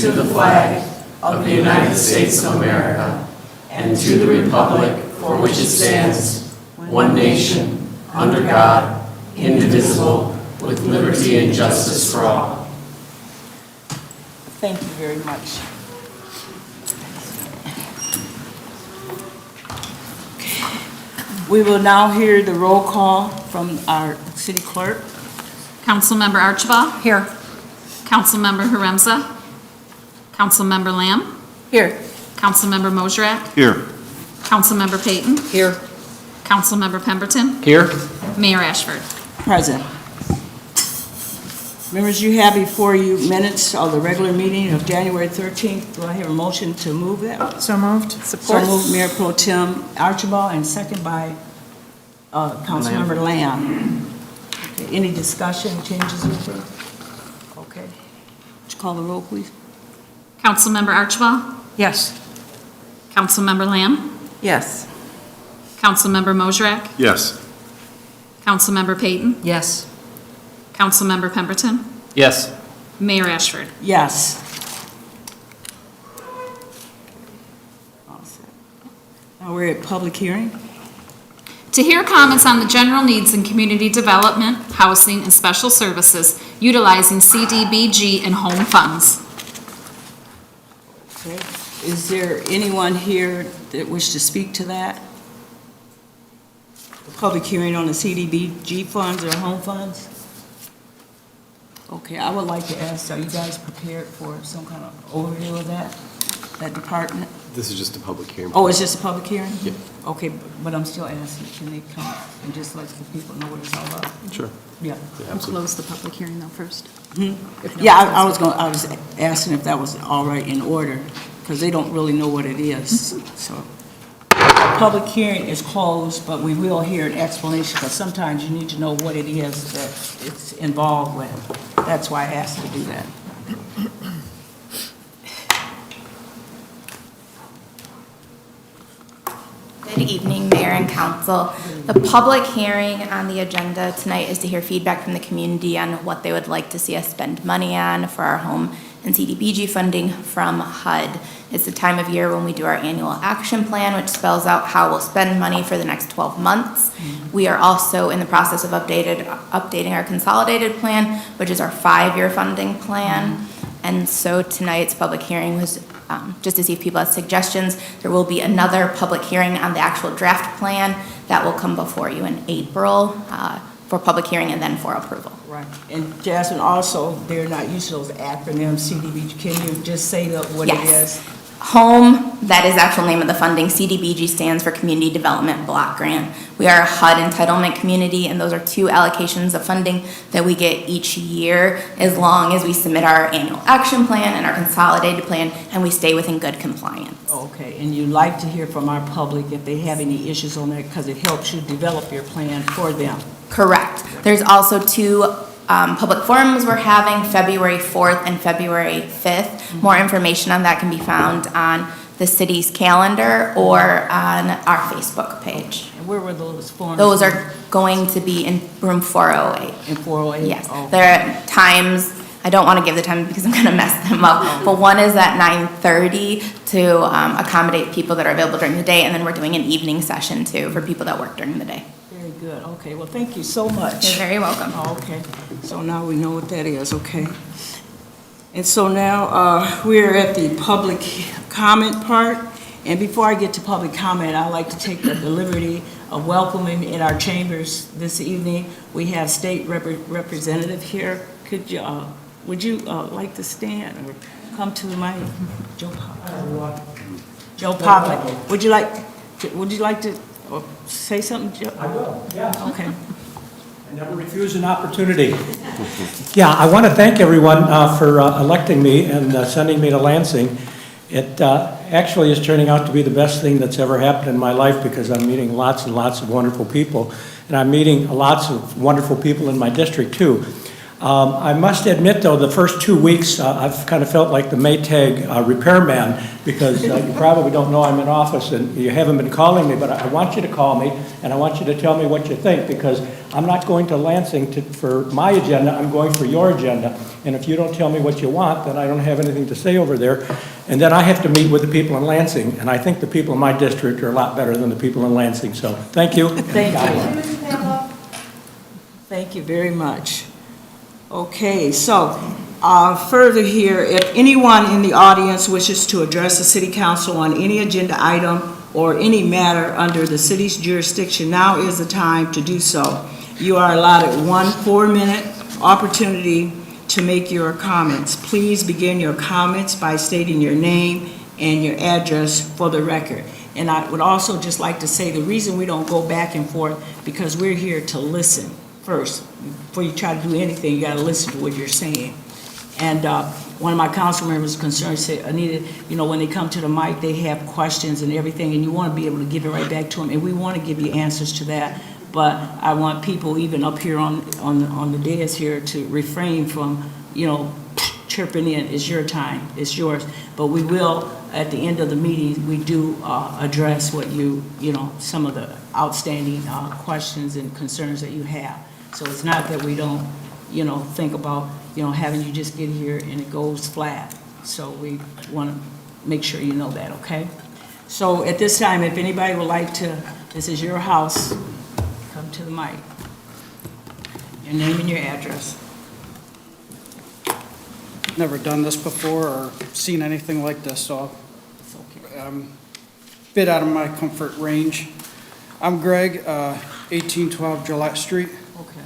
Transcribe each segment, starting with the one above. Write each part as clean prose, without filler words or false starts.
to the flag of the United States of America and to the republic for which it stands, one nation, under God, indivisible, with liberty and justice for all. Thank you very much. We will now hear the roll call from our city clerk. Councilmember Archibald? Here. Councilmember Huron? Councilmember Lamb? Here. Councilmember Mosrak? Here. Councilmember Payton? Here. Councilmember Pemberton? Here. Mayor Ashford? Present. Members, you have before you minutes of the regular meeting of January 13th. Do I have a motion to move that? So moved. So moved, Mayor Pro Tem Archibald, and second by Councilmember Lamb. Okay, any discussion, changes, anything? Okay. Would you call the roll, please? Councilmember Archibald? Yes. Councilmember Lamb? Yes. Councilmember Mosrak? Yes. Councilmember Payton? Yes. Councilmember Pemberton? Yes. Mayor Ashford? Yes. All set. Now we're at public hearing. To hear comments on the general needs in community development, housing, and special services utilizing CDBG and home funds. Okay. Is there anyone here that wishes to speak to that? The public hearing on the CDBG funds or home funds? Okay, I would like to ask, are you guys prepared for some kind of overview of that department? This is just a public hearing. Oh, it's just a public hearing? Yeah. Okay, but I'm still asking, can they come and just let the people know what it's all about? Sure. Yeah. We'll close the public hearing though first. Yeah, I was asking if that was all right in order, because they don't really know what it is, so. Public hearing is closed, but we will hear an explanation, because sometimes you need to know what it is that it's involved with. That's why I asked to do that. Good evening, Mayor and Council. The public hearing on the agenda tonight is to hear feedback from the community on what they would like to see us spend money on for our home and CDBG funding from HUD. It's the time of year when we do our annual action plan, which spells out how we'll spend money for the next 12 months. We are also in the process of updating our consolidated plan, which is our 5-year funding plan. And so tonight's public hearing was just to see if people have suggestions. There will be another public hearing on the actual draft plan that will come before you in April for public hearing and then for approval. Right. And Jasmine, also, they're not used to those acronyms, CDBG. Can you just say what it is? HOME, that is the actual name of the funding. CDBG stands for Community Development Block Grant. We are a HUD entitlement community, and those are 2 allocations of funding that we get each year as long as we submit our annual action plan and our consolidated plan, and we stay within good compliance. Okay, and you like to hear from our public if they have any issues on that, because it helps you develop your plan for them. Correct. There's also 2 public forums we're having, February 4th and February 5th. More information on that can be found on the city's calendar or on our Facebook page. And where were those forums? Those are going to be in room 408. In 408? Yes. Oh. There are times, I don't want to give the time because I'm going to mess them up, but one is at 9:30 to accommodate people that are available during the day, and then we're doing an evening session too for people that work during the day. Very good. Okay, well, thank you so much. You're very welcome. Okay, so now we know what that is, okay? And so now we're at the public comment part. And before I get to public comment, I'd like to take the liberty of welcoming in our chambers this evening. We have state representative here. Could you, would you like to stand or come to the mic? Joe Poplin. Would you like to say something, Joe? I will, yeah. Okay. I never refuse an opportunity. Yeah, I want to thank everyone for electing me and sending me to Lansing. It actually is turning out to be the best thing that's ever happened in my life, because I'm meeting lots and lots of wonderful people, and I'm meeting lots of wonderful people in my district too. I must admit, though, the first 2 weeks, I've kind of felt like the Maytag repairman, because you probably don't know I'm in office and you haven't been calling me, but I want you to call me and I want you to tell me what you think, because I'm not going to Lansing for my agenda, I'm going for your agenda. And if you don't tell me what you want, then I don't have anything to say over there. And then I have to meet with the people in Lansing, and I think the people in my district are a lot better than the people in Lansing. So thank you. Thank you. Thank you very much. Okay, so further here, if anyone in the audience wishes to address the city council on any agenda item or any matter under the city's jurisdiction, now is the time to do so. You are allotted 1 4-minute opportunity to make your comments. Please begin your comments by stating your name and your address for the record. And I would also just like to say the reason we don't go back and forth, because we're here to listen first. Before you try to do anything, you got to listen to what you're saying. And one of my council members concerned said, Anita, you know, when they come to the mic, they have questions and everything, and you want to be able to give it right back to them, and we want to give you answers to that. But I want people even up here on the dais here to refrain from, you know, chirping in. It's your time, it's yours. But we will, at the end of the meeting, we do address what you know, some of the outstanding questions and concerns that you have. So it's not that we don't, you know, think about, you know, having you just get here and it goes flat. So we want to make sure you know that, okay? So at this time, if anybody would like to, this is your house, come to the mic. Your name and your address. Never done this before or seen anything like this, so It's okay. bit out of my comfort range. I'm Greg, 1812 Gillette Street. Okay.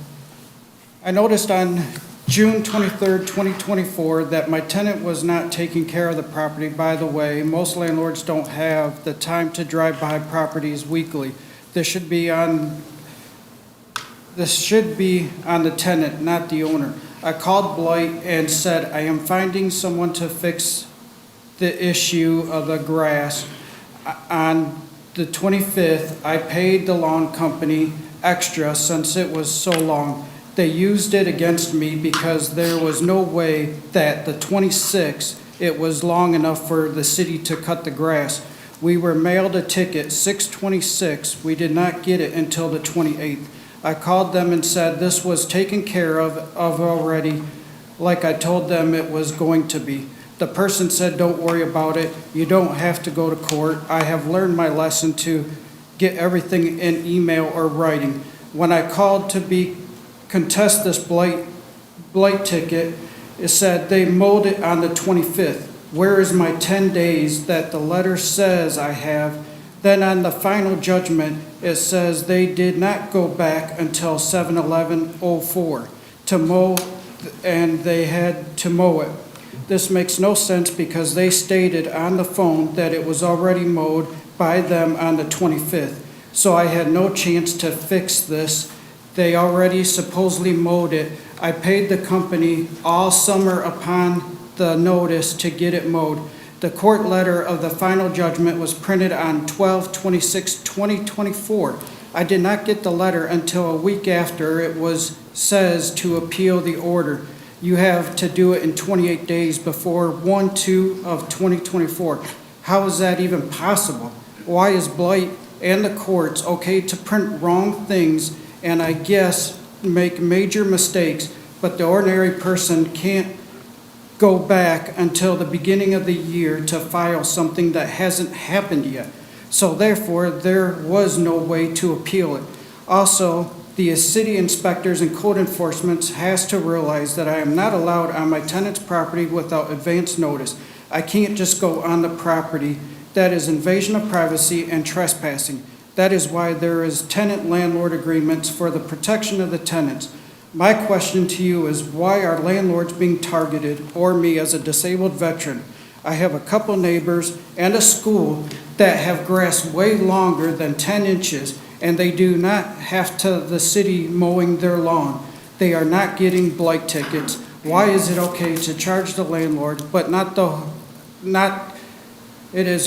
I noticed on June 23rd, 2024, that my tenant was not taking care of the property. By the way, most landlords don't have the time to drive by properties weekly. This should be on the tenant, not the owner. I called Blight and said, I am finding someone to fix the issue of the grass. On the 25th, I paid the lawn company extra since it was so long. They used it against me because there was no way that the 26th, it was long enough for the city to cut the grass. We were mailed a ticket 6/26. We did not get it until the 28th. I called them and said this was taken care of already, like I told them it was going to be. The person said, don't worry about it. You don't have to go to court. I have learned my lesson to get everything in email or writing. When I called to contest this blight ticket, it said they mowed it on the 25th. Where is my 10 days that the letter says I have? Then on the final judgment, it says they did not go back until 7/11/04 to mow, and they had to mow it. This makes no sense because they stated on the phone that it was already mowed by them on the 25th. So I had no chance to fix this. They already supposedly mowed it. I paid the company all summer upon the notice to get it mowed. The court letter of the final judgment was printed on 12/26/2024. I did not get the letter until a week after it says to appeal the order. You have to do it in 28 days before 1/2/2024. How is that even possible? Why is Blight and the courts okay to print wrong things and I guess make major mistakes, but the ordinary person can't go back until the beginning of the year to file something that hasn't happened yet? So therefore, there was no way to appeal it. Also, the city inspectors and code enforcement has to realize that I am not allowed on my tenant's property without advance notice. I can't just go on the property. That is invasion of privacy and trespassing. That is why there is tenant-landlord agreements for the protection of the tenants. My question to you is, why are landlords being targeted, or me as a disabled veteran? I have a couple neighbors and a school that have grass way longer than 10 inches, and they do not have the city mowing their lawn. They are not getting blight tickets. Why is it okay to charge the landlord, but it is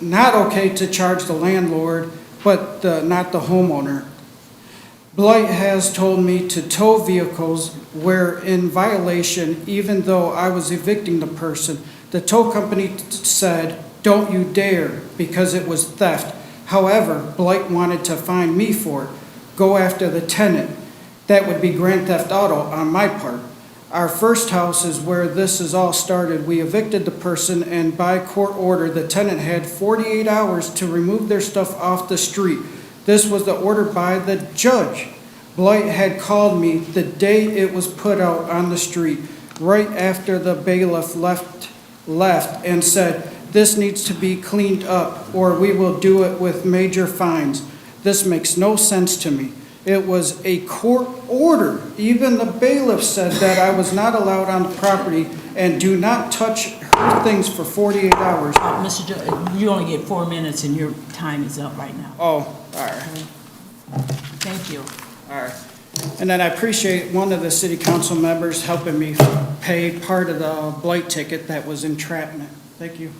not okay to charge the landlord, but not the homeowner? Blight has told me to tow vehicles where in violation, even though I was evicting the person. The tow company said, "Don't you dare," because it was theft. However, Blight wanted to fine me for it, go after the tenant. That would be grand theft auto on my part. Our first house is where this is all started. We evicted the person, and by court order, the tenant had 48 hours to remove their stuff off the street. This was the order by the judge. Blight had called me the day it was put out on the street, right after the bailiff left, and said, "This needs to be cleaned up, or we will do it with major fines." This makes no sense to me. It was a court order. Even the bailiff said that I was not allowed on the property and do not touch her things for 48 hours. Mr. You only get 4 minutes and your time is up right now. Oh, all right. Thank you. All right. And then I appreciate one of the city council members helping me pay part of the blight ticket that was entrapment. Thank you.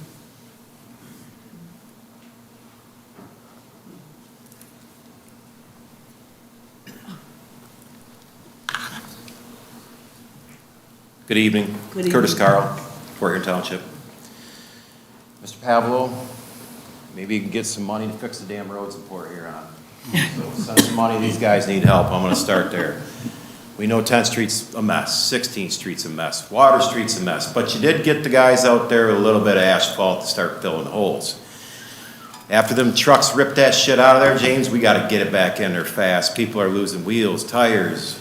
Good evening. Good evening. Curtis Carl, Fort Huron Township. Mr. Pavlo, maybe you can get some money to fix the damn roads in Port Huron. So send some money, these guys need help, I'm gonna start there. We know 10th Street's a mess, 16th Street's a mess, Water Street's a mess, but you did get the guys out there with a little bit of asphalt to start filling the holes. After them trucks rip that shit out of there, James, we gotta get it back in there fast. People are losing wheels, tires,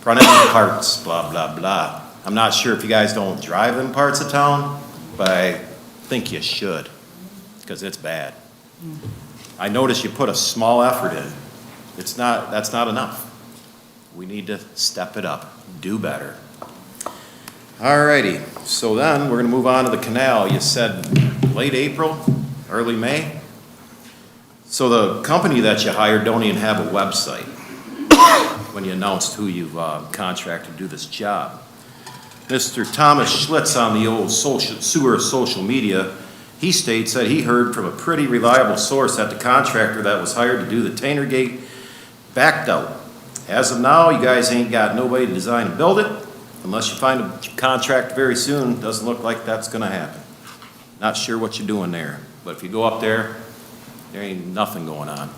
front end parts, blah, blah, blah. I'm not sure if you guys don't drive in parts of town, but I think you should, because it's bad. I noticed you put a small effort in. That's not enough. We need to step it up, do better. All righty, so then we're gonna move on to the canal. You said late April, early May? So the company that you hired don't even have a website when you announced who you've contracted to do this job. Mr. Thomas Schlitz on the old sewer social media, he states that he heard from a pretty reliable source that the contractor that was hired to do the Tanner Gate backed out. As of now, you guys ain't got nobody to design and build it. Unless you find a contract very soon, doesn't look like that's gonna happen. Not sure what you're doing there, but if you go up there, there ain't nothing going on.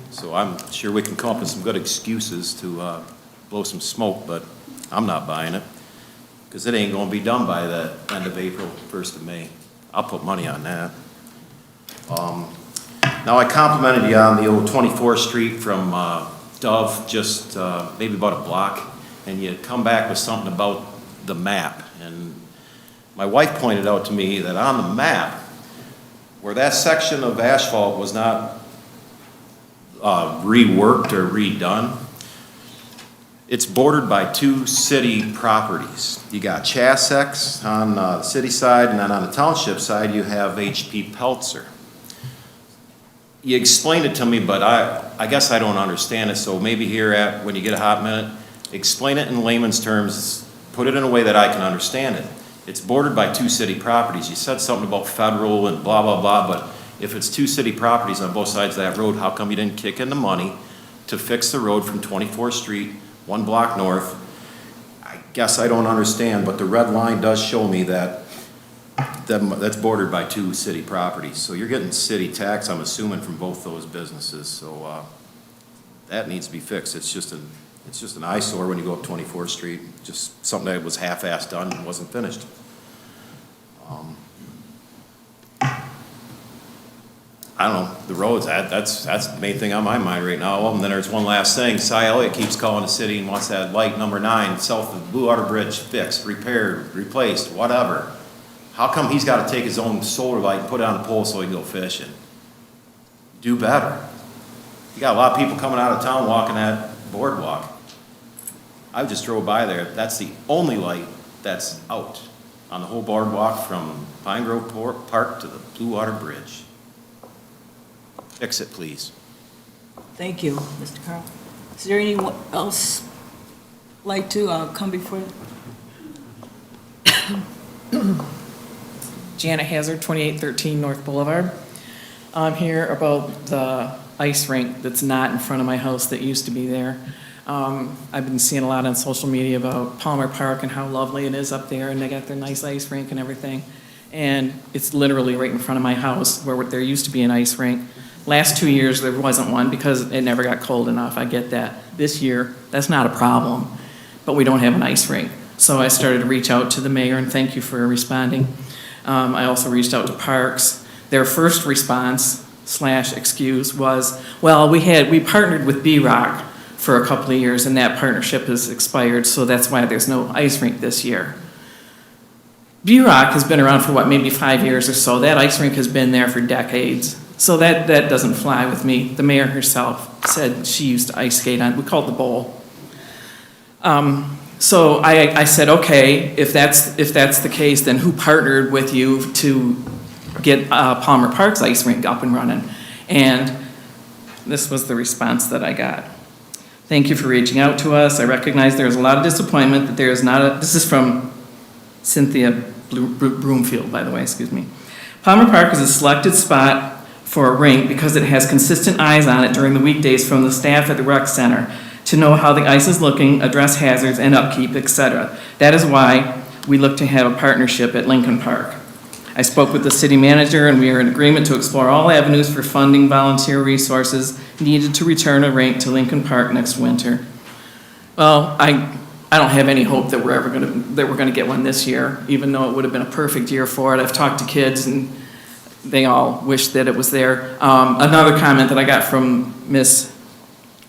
So I'm sure we can come up with some good excuses to blow some smoke, but I'm not buying it, because it ain't gonna be done by the end of April, 1st of May. I'll put money on that. Now, I complimented you on the old 24th Street from Dove, just maybe about a block, and you come back with something about the map. And my wife pointed out to me that on the map, where that section of asphalt was not reworked or redone, it's bordered by 2 city properties. You got Chassex on the city side, and then on the township side, you have H.P. Peltzer. You explained it to me, but I guess I don't understand it, so maybe here when you get a hot minute, explain it in layman's terms, put it in a way that I can understand it. It's bordered by 2 city properties. You said something about federal and blah, blah, blah, but if it's 2 city properties on both sides of that road, how come you didn't kick in the money to fix the road from 24th Street 1 block north? I guess I don't understand, but the red line does show me that that's bordered by 2 city properties. So you're getting city tax, I'm assuming, from both those businesses. So that needs to be fixed. It's just an eyesore when you go up 24th Street. Just something that was half-assed done and wasn't finished. I don't know, the roads, that's the main thing on my mind right now. And then there's one last thing. Cy Elliott keeps calling the city and wants that light number 9 south of the Blue Water Bridge fixed, repaired, replaced, whatever. How come he's got to take his own solar light and put it on a pole so he can go fishing? Do better. You got a lot of people coming out of town walking that boardwalk. I just drove by there. That's the only light that's out on the whole boardwalk from Pine Grove Park to the Blue Water Bridge. Fix it, please. Thank you, Mr. Carl. Is there anyone else like to come before? Janet Hazard, 2813 North Boulevard. I'm here about the ice rink that's not in front of my house that used to be there. I've been seeing a lot on social media about Palmer Park and how lovely it is up there, and they got their nice ice rink and everything. And it's literally right in front of my house where there used to be an ice rink. Last 2 years, there wasn't one because it never got cold enough. I get that. This year, that's not a problem, but we don't have an ice rink. So I started to reach out to the mayor, and thank you for responding. I also reached out to Parks. Their first response / excuse was, well, we partnered with B-Rock for a couple of years, and that partnership has expired, so that's why there's no ice rink this year. B-Rock has been around for, maybe 5 years or so. That ice rink has been there for decades, so that doesn't fly with me. The mayor herself said she used to ice skate on, we call it the bowl. So I said, okay, if that's the case, then who partnered with you to get Palmer Park's ice rink up and running? And this was the response that I got. Thank you for reaching out to us. I recognize there is a lot of disappointment that there is not this is from Cynthia Broomfield, by the way, excuse me. Palmer Park is a selected spot for a rink because it has consistent eyes on it during the weekdays from the staff at the rec center to know how the ice is looking, address hazards and upkeep, etc. That is why we look to have a partnership at Lincoln Park. I spoke with the city manager, and we are in agreement to explore all avenues for funding volunteer resources needed to return a rink to Lincoln Park next winter. Well, I don't have any hope that we're gonna get one this year, even though it would have been a perfect year for it. I've talked to kids, and they all wish that it was there. Another comment that I got from Miss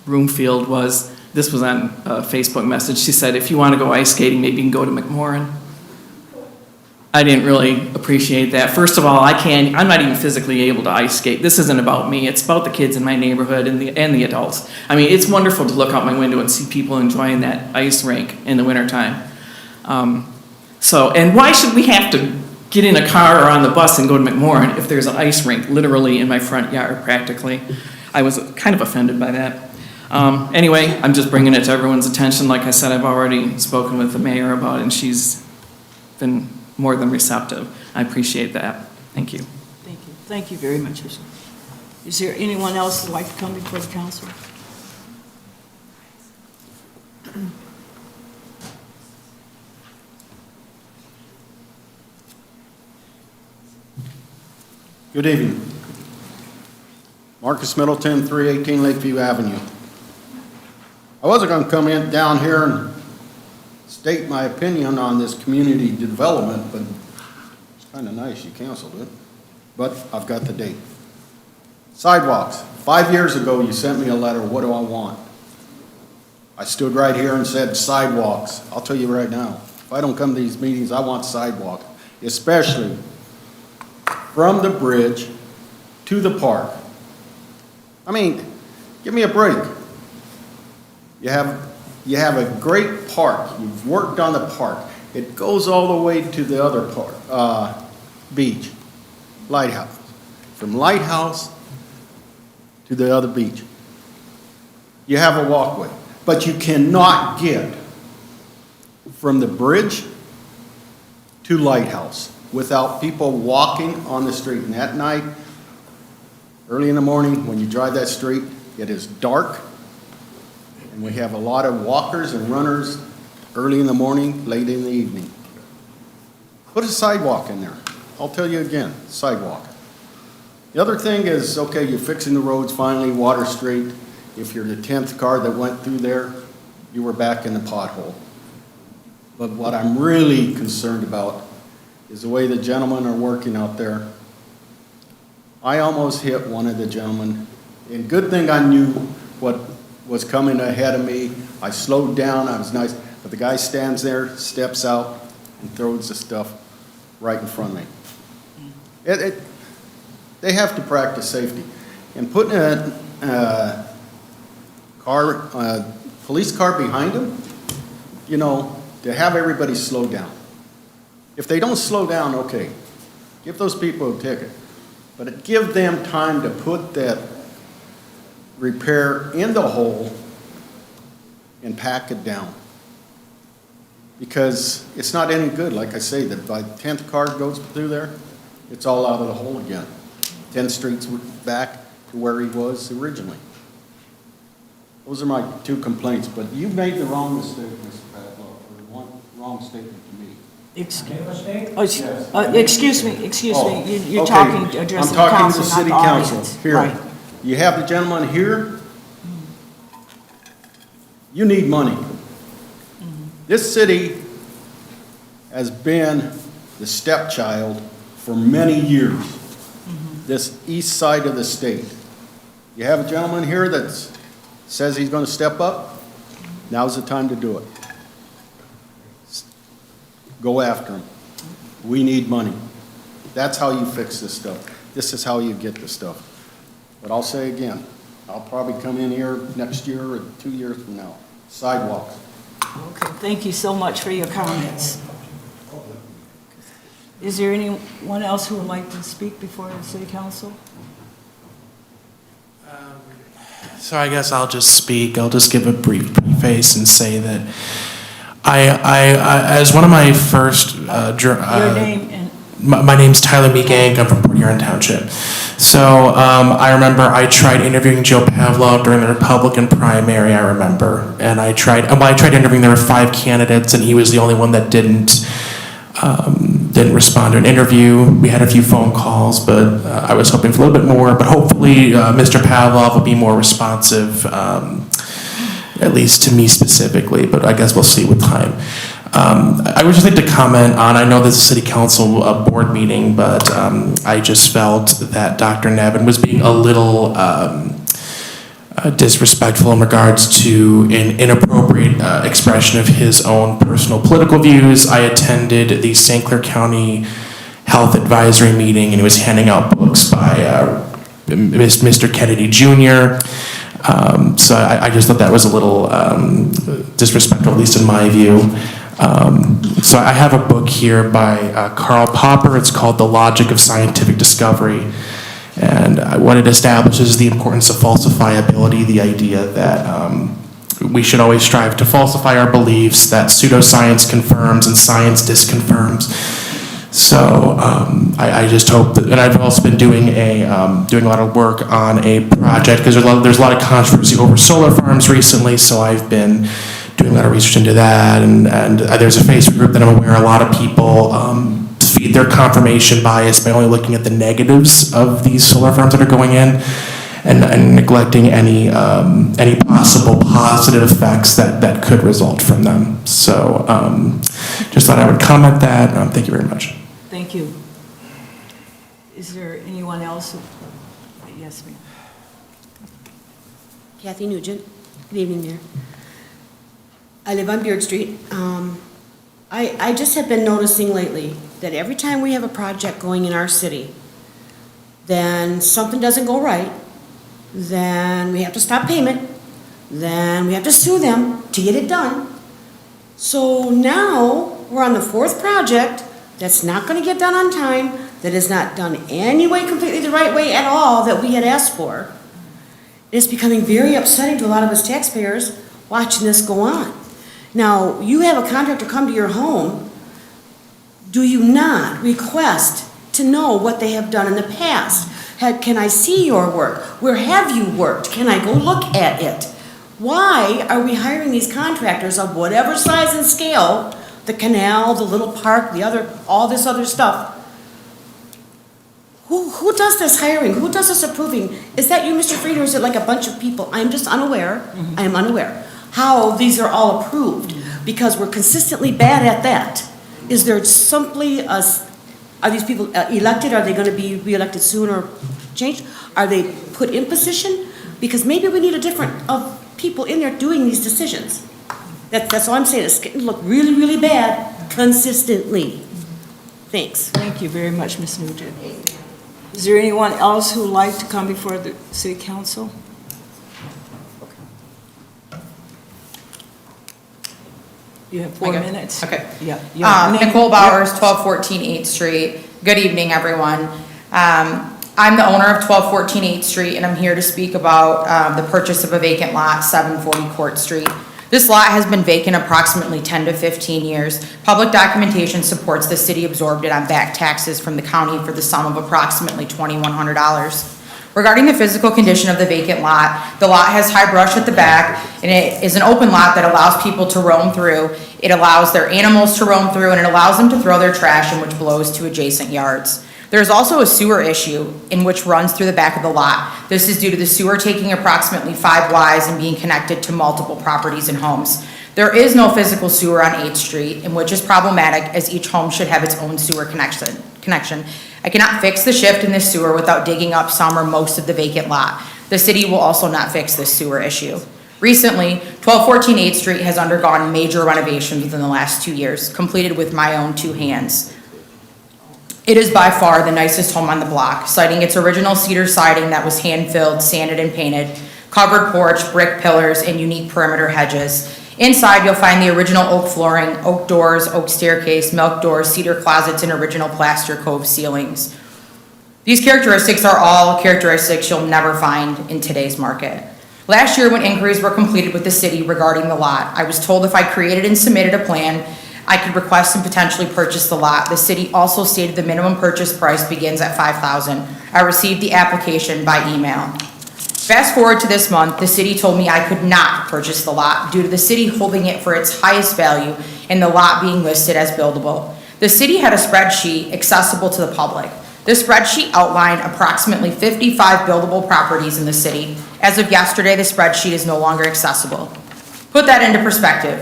Broomfield was, this was on a Facebook message. She said, if you want to go ice skating, maybe you can go to McMorran. I didn't really appreciate that. First of all, I'm not even physically able to ice skate. This isn't about me. It's about the kids in my neighborhood and the adults. I mean, it's wonderful to look out my window and see people enjoying that ice rink in the wintertime. And why should we have to get in a car or on the bus and go to McMorran if there's an ice rink literally in my front yard, practically? I was kind of offended by that. Anyway, I'm just bringing it to everyone's attention. Like I said, I've already spoken with the mayor about it, and she's been more than receptive. I appreciate that. Thank you. Thank you. Thank you very much. Is there anyone else who'd like to come before the council? Good evening. Marcus Middleton, 318 Lakeview Avenue. I wasn't going to come down here and state my opinion on this community development, but it's kind of nice you canceled it. But I've got the date. Sidewalks. 5 years ago, you sent me a letter. What do I want? I stood right here and said sidewalks. I'll tell you right now, if I don't come to these meetings, I want sidewalks, especially from the bridge to the park. I mean, give me a break. You have a great park. You've worked on the park. It goes all the way to the other part, beach, Lighthouse. From Lighthouse to the other beach. You have a walkway, but you cannot get from the bridge to Lighthouse without people walking on the street. And at night, early in the morning, when you drive that street, it is dark. And we have a lot of walkers and runners early in the morning, late in the evening. Put a sidewalk in there. I'll tell you again, sidewalk. The other thing is, okay, you're fixing the roads finally, Water Street. If you're the 10th car that went through there, you were back in the pothole. But what I'm really concerned about is the way the gentlemen are working out there. I almost hit one of the gentlemen. And good thing I knew what was coming ahead of me. I slowed down, I was nice, but the guy stands there, steps out, and throws the stuff right in front of me. They have to practice safety. And putting a police car behind them, you know, to have everybody slow down. If they don't slow down, okay, give those people a ticket. But give them time to put that repair in the hole and pack it down. Because it's not any good, like I say, that by the 10th car goes through there, it's all out of the hole again. 10th Street's back to where he was originally. Those are my two complaints, but you made the wrong mistake, Mr. Padlock, or one wrong statement to me. Excuse me, you're Okay, talking, addressing I'm talking council, to not city the council, audience. here. Right. You have the gentleman here. You need money. This city has been the stepchild for many years, this east side of the state. You have a gentleman here that says he's gonna step up, now's the time to do it. Go after him. We need money. That's how you fix this stuff. This is how you get this stuff. But I'll say again, I'll probably come in here next year or 2 years from now. Sidewalks. Okay, thank you so much for your comments. Is there anyone else who would like to speak before the city council? So I guess I'll just speak. I'll just give a brief preface and say that I as one of my first Your name and, my name's Tyler Meegank. I'm from Huron Township. So I remember I tried interviewing Joe Pavlov during the Republican primary. I remember, and I tried interviewing. There were 5 candidates, and he was the only one that didn't respond to an interview. We had a few phone calls, but I was hoping for a little bit more. But hopefully, Mr. Pavlov will be more responsive, at least to me specifically. But I guess we'll see with time. I would just like to comment on, I know this is a city council board meeting, but I just felt that Dr. Nevin was being a little disrespectful in regards to an inappropriate expression of his own personal political views. I attended the St. Clair County Health Advisory meeting, and he was handing out books by Mr. Kennedy Jr. So I just thought that was a little disrespectful, at least in my view. So I have a book here by Karl Popper. It's called The Logic of Scientific Discovery. And what it establishes is the importance of falsifiability, the idea that we should always strive to falsify our beliefs, that pseudoscience confirms and science disconfirms. So I just hope that, and I've also been doing a lot of work on a project, because there's a lot of controversy over solar farms recently, so I've been doing a lot of research into that, and there's a Facebook group that I'm aware a lot of people feed their confirmation bias by only looking at the negatives of these solar farms that are going in, and neglecting any possible positive effects that could result from them. So just thought I would comment that. Thank you very much. thank you. Is there anyone else? Yes, ma'am. Kathy Nugent. Good evening, Mayor. I live on Beard Street. I just have been noticing lately that every time we have a project going in our city, then something doesn't go right, then we have to stop payment, then we have to sue them to get it done. So now we're on the 4th project that's not going to get done on time, that is not done any way completely the right way at all that we had asked for. It's becoming very upsetting to a lot of us taxpayers watching this go on. Now, you have a contractor come to your home. Do you not request to know what they have done in the past? Can I see your work? Where have you worked? Can I go look at it? Why are we hiring these contractors of whatever size and scale, the canal, the little park, all this other stuff? Who does this hiring? Who does this approving? Is that you, Mr. Fried, or is it like a bunch of people? I'm just unaware. I am unaware how these are all approved, because we're consistently bad at that. Is there simply are these people elected? Are they going to be reelected soon or changed? Are they put in position? Because maybe we need a different of people in there doing these decisions. That's all I'm saying. It's getting to look really, really bad consistently. Thanks. Thank you very much, Ms. Nugent. Is there anyone else who would like to come before the city council? You have 4 minutes. Okay. Yeah. Nicole Bowers, 1214 8th Street. Good evening, everyone. I'm the owner of 1214 8th Street, and I'm here to speak about the purchase of a vacant lot, 740 Court Street. This lot has been vacant approximately 10 to 15 years. Public documentation supports the city absorbed it on back taxes from the county for the sum of approximately $2,100. Regarding the physical condition of the vacant lot, the lot has high brush at the back, and it is an open lot that allows people to roam through. It allows their animals to roam through, and it allows them to throw their trash in, which blows to adjacent yards. There is also a sewer issue in which runs through the back of the lot. This is due to the sewer taking approximately 5 Ys and being connected to multiple properties and homes. There is no physical sewer on 8th Street, and which is problematic as each home should have its own sewer connection. I cannot fix the shift in this sewer without digging up some or most of the vacant lot. The city will also not fix this sewer issue. Recently, 1214 8th Street has undergone major renovations within the last 2 years, completed with my own 2 hands. It is by far the nicest home on the block, citing its original cedar siding that was hand-filled, sanded, and painted, covered porch, brick pillars, and unique perimeter hedges. Inside, you'll find the original oak flooring, oak doors, oak staircase, milk doors, cedar closets, and original plaster cove ceilings. These characteristics are all characteristics you'll never find in today's market. Last year, when inquiries were completed with the city regarding the lot, I was told if I created and submitted a plan, I could request and potentially purchase the lot. The city also stated the minimum purchase price begins at $5,000. I received the application by email. Fast forward to this month, the city told me I could not purchase the lot due to the city holding it for its highest value and the lot being listed as buildable. The city had a spreadsheet accessible to the public. This spreadsheet outlined approximately 55 buildable properties in the city. As of yesterday, the spreadsheet is no longer accessible. Put that into perspective.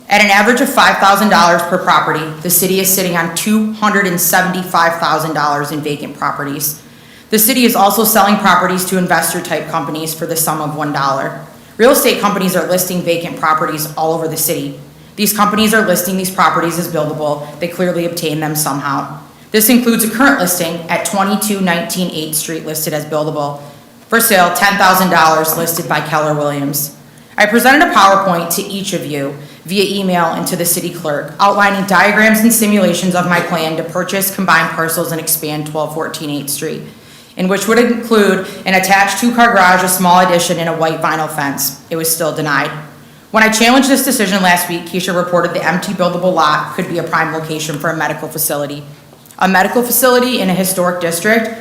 At an average of $5,000 per property, the city is sitting on $275,000 in vacant properties. The city is also selling properties to investor-type companies for the sum of $1. Real estate companies are listing vacant properties all over the city. These companies are listing these properties as buildable. They clearly obtained them somehow. This includes a current listing at 2219 8th Street listed as buildable. For sale, $10,000 listed by Keller Williams. I presented a PowerPoint to each of you via email and to the city clerk, outlining diagrams and simulations of my plan to purchase combined parcels and expand 1214 8th Street. In which would include an attached 2-car garage, a small addition, and a white vinyl fence. It was still denied. When I challenged this decision last week, Keisha reported the empty buildable lot could be a prime location for a medical facility. A medical facility in a historic district?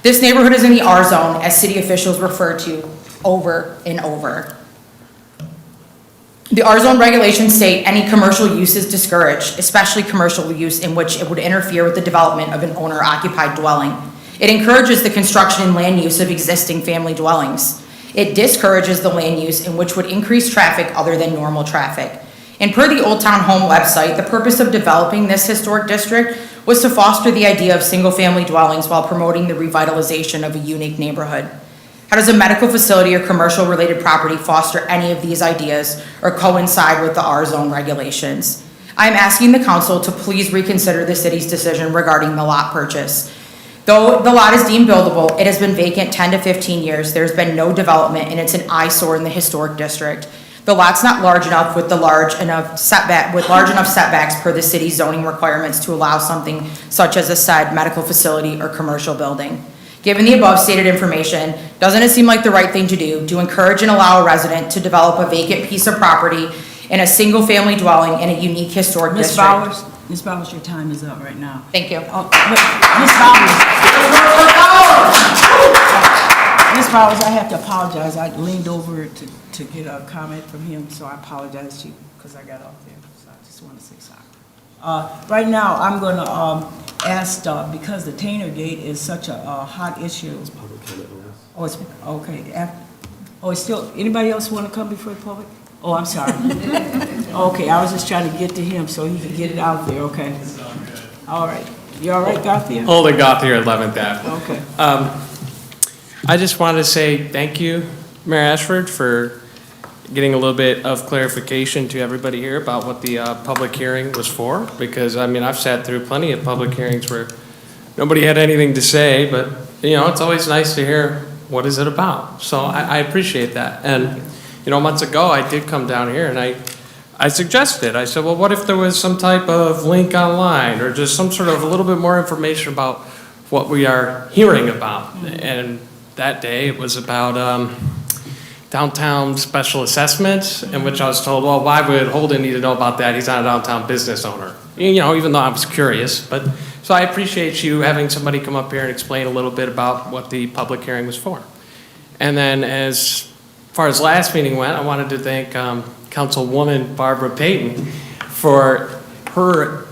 This neighborhood is in the R zone, as city officials refer to over and over. The R zone regulations state any commercial use is discouraged, especially commercial use in which it would interfere with the development of an owner-occupied dwelling. It encourages the construction and land use of existing family dwellings. It discourages the land use in which would increase traffic other than normal traffic. And per the Old Town Home website, the purpose of developing this historic district was to foster the idea of single-family dwellings while promoting the revitalization of a unique neighborhood. How does a medical facility or commercial-related property foster any of these ideas or coincide with the R-zone regulations? I am asking the council to please reconsider the city's decision regarding the lot purchase. Though the lot is deemed buildable, it has been vacant 10 to 15 years. There's been no development, and it's an eyesore in the historic district. The lot's not large enough with large enough setbacks per the city's zoning requirements to allow something such as a said medical facility or commercial building. Given the above stated information, doesn't it seem like the right thing to do to encourage and allow a resident to develop a vacant piece of property in a single-family dwelling in a unique historic district? Ms. Bowers, your time is up right now. Thank you. Ms. Bowers, I have to apologize. I leaned over to get a comment from him, so I apologize to you because I got off there. So I just want to say sorry. Right now, I'm going to ask, because the Tainer Gate is such a hot issue. It's public comment. Oh, it's, okay. It's still, anybody else want to come before the public? Oh, I'm sorry. Okay, I was just trying to get to him so he could get it out there, okay. All right. You all right, Garthia? Holden Gauthier, 11th Ave. Okay. I just wanted to say thank you, Mayor Ashford, for getting a little bit of clarification to everybody here about what the public hearing was for, because, I mean, I've sat through plenty of public hearings where nobody had anything to say, but, you know, it's always nice to hear what is it about. So I appreciate that. And, you know, months ago, I did come down here and I suggested, I said, well, what if there was some type of link online or just some sort of a little bit more information about what we are hearing about? And that day it was about downtown special assessment, in which I was told, well, why would Holden need to know about that? He's not a downtown business owner. You know, even though I was curious, but, so I appreciate you having somebody come up here and explain a little bit about what the public hearing was for. And then as far as last meeting went, I wanted to thank Councilwoman Barbara Payton for her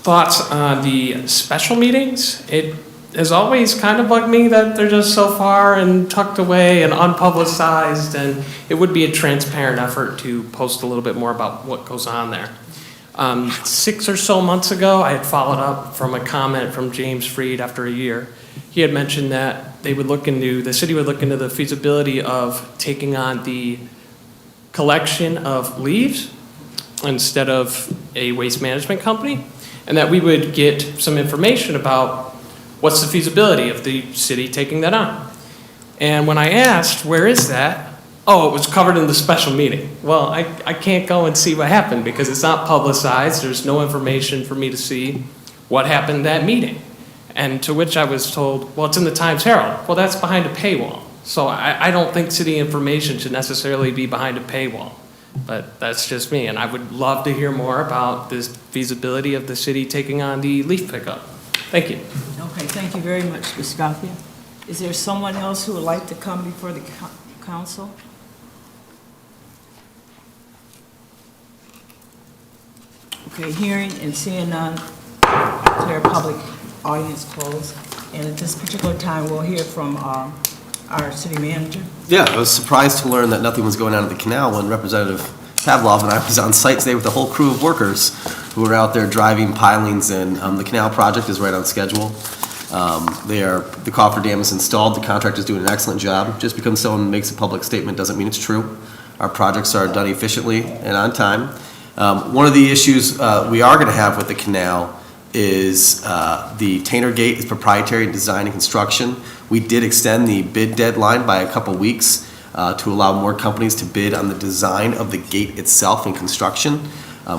thoughts on the special meetings. It has always kind of bugged me that they're just so far and tucked away and unpublicized, and it would be a transparent effort to post a little bit more about what goes on there. 6 or so months ago, I had followed up from a comment from James Freed after a year. He had mentioned that the city would look into the feasibility of taking on the collection of leaves instead of a waste management company, and that we would get some information about what's the feasibility of the city taking that on. And when I asked, where is that? Oh, it was covered in the special meeting. Well, I can't go and see what happened because it's not publicized. There's no information for me to see what happened in that meeting. And to which I was told, well, it's in the Times Herald. Well, that's behind a paywall. So I don't think city information should necessarily be behind a paywall. But that's just me, and I would love to hear more about this feasibility of the city taking on the leaf pickup. Thank you. Okay, thank you very much, Ms. Scoffia. Is there someone else who would like to come before the council? Okay, hearing and seeing none, declare public audience closed. And at this particular time, we'll hear from our city manager. Yeah, I was surprised to learn that nothing was going on at the canal when Representative Pavlov and I was on site today with a whole crew of workers who were out there driving pilings, and the canal project is right on schedule. The coffer dam is installed. The contractor is doing an excellent job. Just because someone makes a public statement doesn't mean it's true. Our projects are done efficiently and on time. One of the issues we are going to have with the canal is the Tainer Gate is proprietary in design and construction. We did extend the bid deadline by a couple weeks to allow more companies to bid on the design of the gate itself and construction.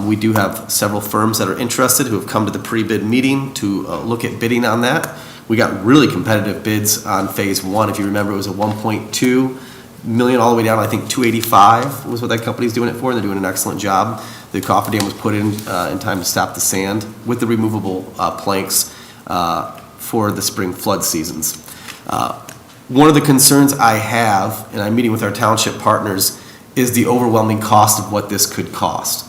We do have several firms that are interested who have come to the pre-bid meeting to look at bidding on that. We got really competitive bids on phase 1. If you remember, it was a 1.2 million all the way down, I think 285 was what that company's doing it for, and they're doing an excellent job. The coffer dam was put in time to stop the sand with the removable planks for the spring flood seasons. One of the concerns I have, and I'm meeting with our township partners, is the overwhelming cost of what this could cost.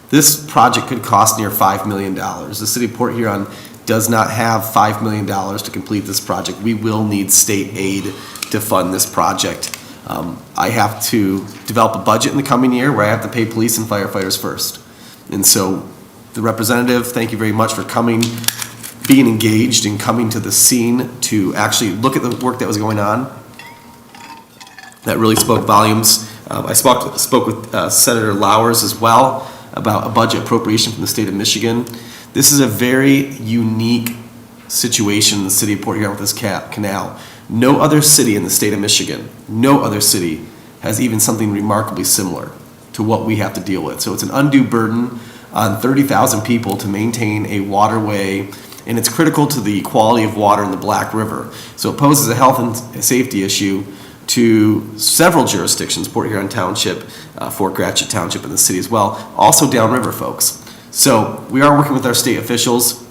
This project could cost near $5 million. The city of Port Huron does not have $5 million to complete this project. We will need state aid to fund this project. I have to develop a budget in the coming year where I have to pay police and firefighters first. And so the representative, thank you very much for coming, being engaged and coming to the scene to actually look at the work that was going on. That really spoke volumes. I spoke with Senator Lowers as well about a budget appropriation from the state of Michigan. This is a very unique situation in the city of Port Huron with this canal. No other city in the state of Michigan, no other city has even something remarkably similar to what we have to deal with. So it's an undue burden on 30,000 people to maintain a waterway, and it's critical to the quality of water in the Black River. So it poses a health and safety issue to several jurisdictions, Port Huron Township, Fort Gratiot Township, and the city as well, also downriver folks. So we are working with our state officials.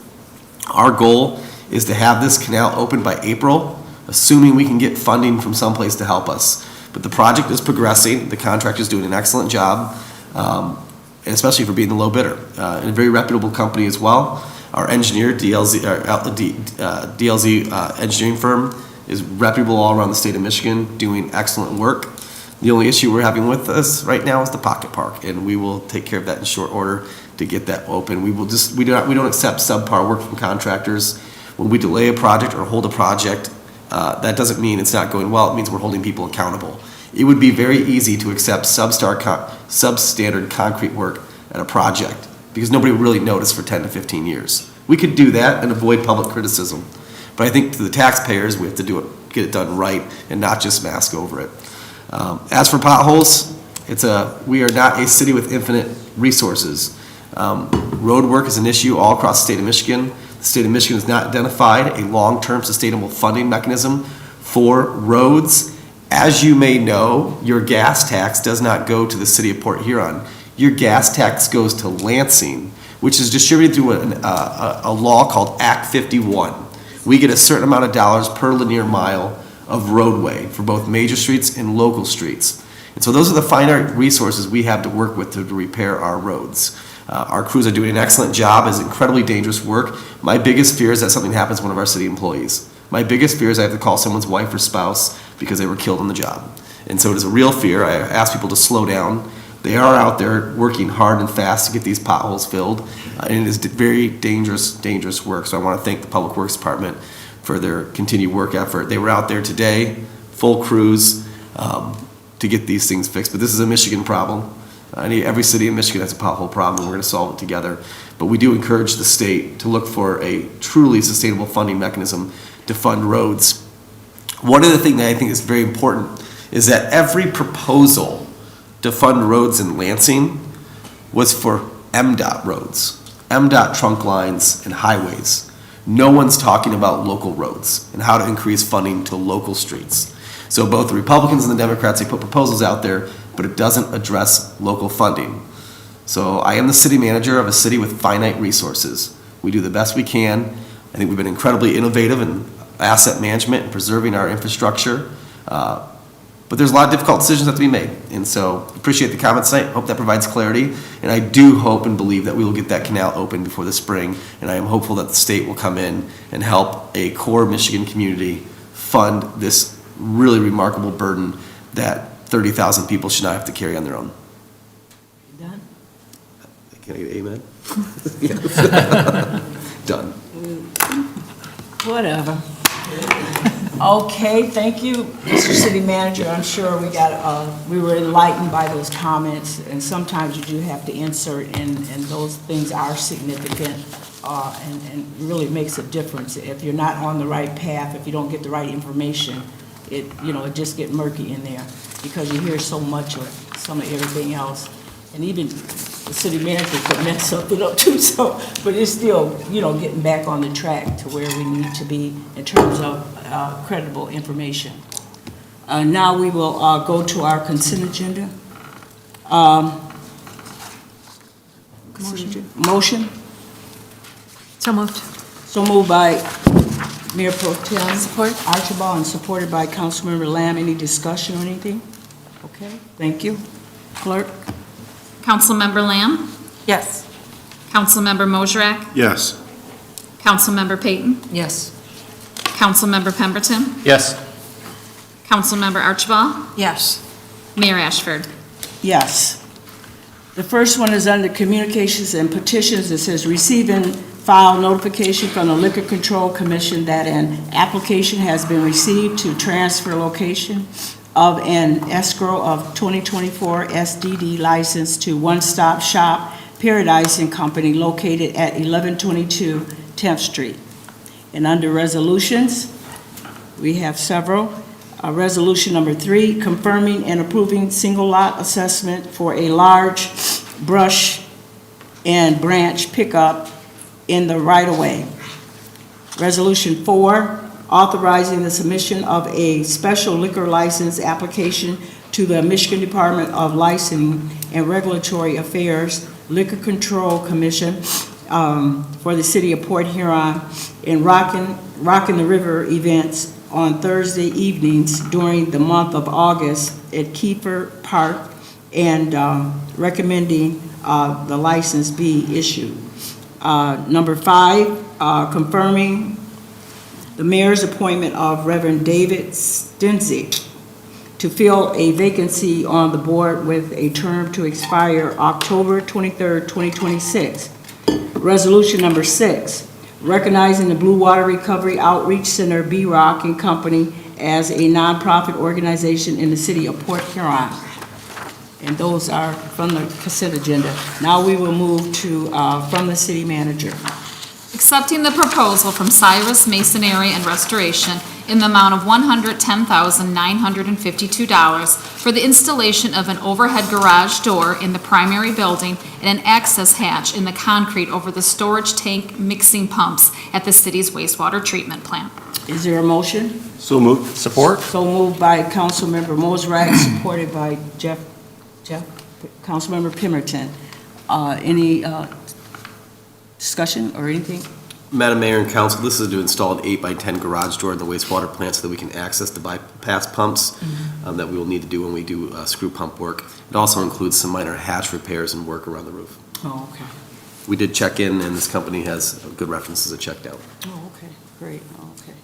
Our goal is to have this canal open by April, assuming we can get funding from someplace to help us. But the project is progressing. The contractor is doing an excellent job, and especially for being the low bidder. And a very reputable company as well. Our engineer, DLZ engineering firm, is reputable all around the state of Michigan, doing excellent work. The only issue we're having with this right now is the pocket park, and we will take care of that in short order to get that open. We don't accept subpar work from contractors. When we delay a project or hold a project, that doesn't mean it's not going well. It means we're holding people accountable. It would be very easy to accept substandard concrete work at a project because nobody would really notice for 10 to 15 years. We could do that and avoid public criticism. But I think to the taxpayers, we have to get it done right and not just mask over it. As for potholes, we are not a city with infinite resources. Road work is an issue all across the state of Michigan. The state of Michigan has not identified a long-term sustainable funding mechanism for roads As you may know, your gas tax does not go to the city of Port Huron. Your gas tax goes to Lansing, which is distributed through a law called Act 51. We get a certain amount of dollars per linear mile of roadway for both major streets and local streets. And so those are the finite resources we have to work with to repair our roads. Our crews are doing an excellent job. It's incredibly dangerous work. My biggest fear is that something happens to one of our city employees. My biggest fear is I have to call someone's wife or spouse because they were killed on the job. And so it is a real fear. I ask people to slow down. They are out there working hard and fast to get these potholes filled. And it is very dangerous, dangerous work. So I want to thank the Public Works Department for their continued work effort. They were out there today, full crews, to get these things fixed. But this is a Michigan problem. Every city in Michigan has a pothole problem, and we're going to solve it together. But we do encourage the state to look for a truly sustainable funding mechanism to fund roads. One of the things that I think is very important is that every proposal to fund roads in Lansing was for MDOT roads, MDOT trunk lines and highways. No one's talking about local roads and how to increase funding to local streets. So both the Republicans and the Democrats, they put proposals out there, but it doesn't address local funding. So I am the city manager of a city with finite resources. We do the best we can. I think we've been incredibly innovative in asset management and preserving our infrastructure. But there's a lot of difficult decisions that have to be made. And so appreciate the comments tonight. Hope that provides clarity. And I do hope and believe that we will get that canal open before the spring. And I am hopeful that the state will come in and help a core Michigan community fund this really remarkable burden that 30,000 people should not have to carry on their own. Done? Can I get an amen? Done. Whatever. Okay, thank you, Mr. City Manager. I'm sure we were enlightened by those comments, and sometimes you do have to insert, and those things are significant, and really makes a difference. If you're not on the right path, if you don't get the right information, it just get murky in there, because you hear so much of some of everything else, and even the city manager could mess something up too, but it's still, getting back on the track to where we need to be in terms of credible information. Now we will go to our consent agenda. Motion? So moved. So moved by Mayor Pro Tem. Support. Archibald, and supported by Councilmember Lamb. Any discussion or anything? Okay, thank you. Clerk? Councilmember Lamb? Yes. Councilmember Mosrak? Yes. Councilmember Payton? Yes. Councilmember Pemberton? Yes. Councilmember Archibald? Yes. Mayor Ashford? Yes. The first one is under communications and petitions. It says, receive and file notification from the Liquor Control Commission that an application has been received to transfer location of an escrow of 2024 SDD license to One Stop Shop Paradise and Company located at 1122 10th Street. And under resolutions, we have several. Resolution number 3, confirming and approving single lot assessment for a large brush and branch pickup in the right-of-way. Resolution 4, authorizing the submission of a special liquor license application to the Michigan Department of Licensing and Regulatory Affairs Liquor Control Commission for the city of Port Huron in Rockin' the River events on Thursday evenings during the month of August at Kiefer Park, and recommending the license be issued. Number 5, confirming the mayor's appointment of Reverend David Stinzik to fill a vacancy on the board with a term to expire October 23rd, 2026. Resolution number 6, recognizing the Blue Water Recovery Outreach Center, B-Rock and Company, as a nonprofit organization in the city of Port Huron. And those are from the consent agenda. Now we will move to from the city manager. Accepting the proposal from Cyrus Masonry and Restoration in the amount of $110,952 for the installation of an overhead garage door in the primary building and an access hatch in the concrete over the storage tank mixing pumps at the city's wastewater treatment plant. Is there a motion? So moved. Support? So moved by Councilmember Mosrak, supported by Councilmember Pemberton. Any discussion or anything? Madam Mayor and Council, this is to install an 8x10 garage door in the wastewater plant so that we can access the bypass pumps that we will need to do when we do screw pump work. It also includes some minor hatch repairs and work around the roof. Oh, okay. We did check in, and this company has good references that checked out. Oh, okay, great, okay.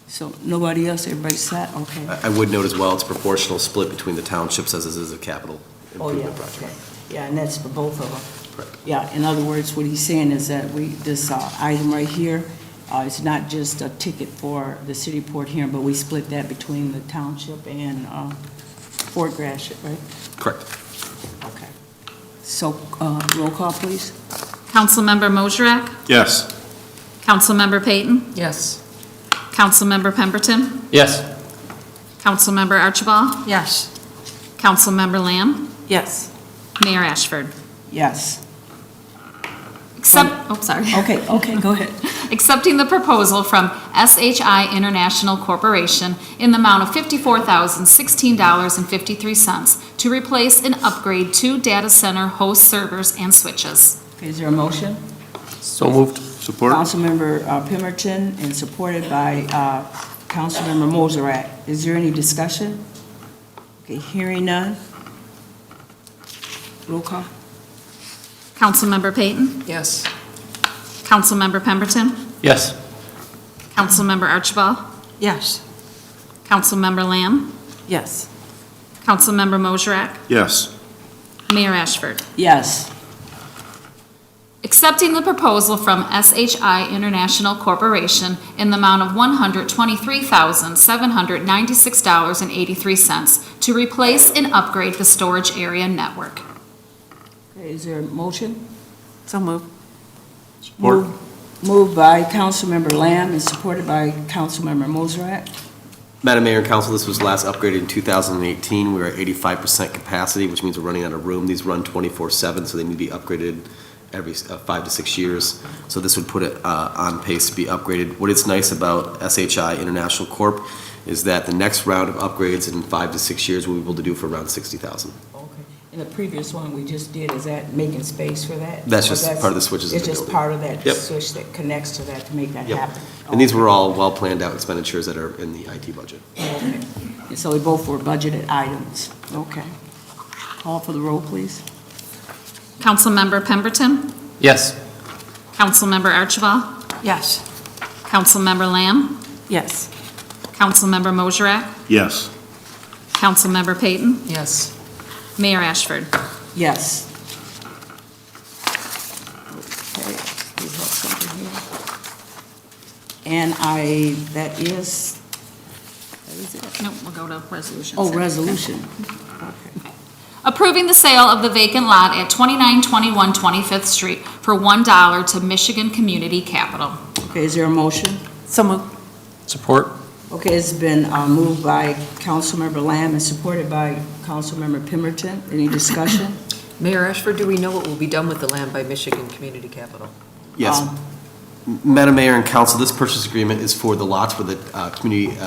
So nobody else, everybody set? Okay. I would note as well, it's a proportional split between the townships as this is a capital Oh, yeah, improvement project. okay. Yeah, and that's for both of them. Correct. Yeah, in other words, what he's saying is that this item right here, it's not just a ticket for the city of Port Huron, but we split that between the township and Fort Gratiot, right? Correct. Okay. So, roll call, please. Councilmember Mosrak? Yes. Councilmember Peyton? Yes. Councilmember Pemberton? Yes. Councilmember Archibald? Yes. Councilmember Lamb? Yes. Mayor Ashford? Yes. Sorry. Okay, go ahead. Accepting the proposal from SHI International Corporation in the amount of $54,016.53 to replace and upgrade 2 data center host servers and switches. Okay, is there a motion? So moved. Support? Councilmember Pemberton and supported by Councilmember Mosrak. Is there any discussion? Okay, hearing none. Roll call. Councilmember Peyton? Yes. Councilmember Pemberton? Yes. Councilmember Archibald? Yes. Councilmember Lamb? Yes. Councilmember Mosrak? Yes. Mayor Ashford? Yes. Accepting the proposal from SHI International Corporation in the amount of $123,796.83 to replace and upgrade the storage area network. Okay, is there a motion? So moved. Support? Moved by Councilmember Lamb and supported by Councilmember Mosrak. Madam Mayor and Council, this was last upgraded in 2018. We were at 85% capacity, which means we're running out of room. These run 24/7, so they need to be upgraded every 5 to 6 years. So this would put it on pace to be upgraded. What is nice about SHI International Corp. is that the next round of upgrades in 5 to 6 years we'll be able to do for around $60,000. Okay. And the previous one we just did, is that making space for that? That's Or just part of the switches in It's the just building. part of that Yep. switch that connects to that to make that Yep. happen? And these were all well-planned out expenditures that are in the IT budget. Okay. And so they both were budgeted items. Okay. Call for the roll, please. Councilmember Pemberton? Yes. Councilmember Archibald? Yes. Councilmember Lamb? Yes. Councilmember Mosrak? Yes. Councilmember Peyton? Yes. Mayor Ashford? Yes. Okay, we have something here. And that is it? No, we'll go to resolutions. Oh, resolution. Approving the sale of the vacant lot at 2921 25th Street for $1 to Michigan Community Capital. Okay, is there a motion? So moved. Support? Okay, it's been moved by Councilmember Lamb and supported by Councilmember Pemberton. Any discussion? Mayor Ashford, do we know what will be done with the land by Michigan Community Capital? Yes. Madam Mayor and Council, this purchase agreement is for the lots where the Community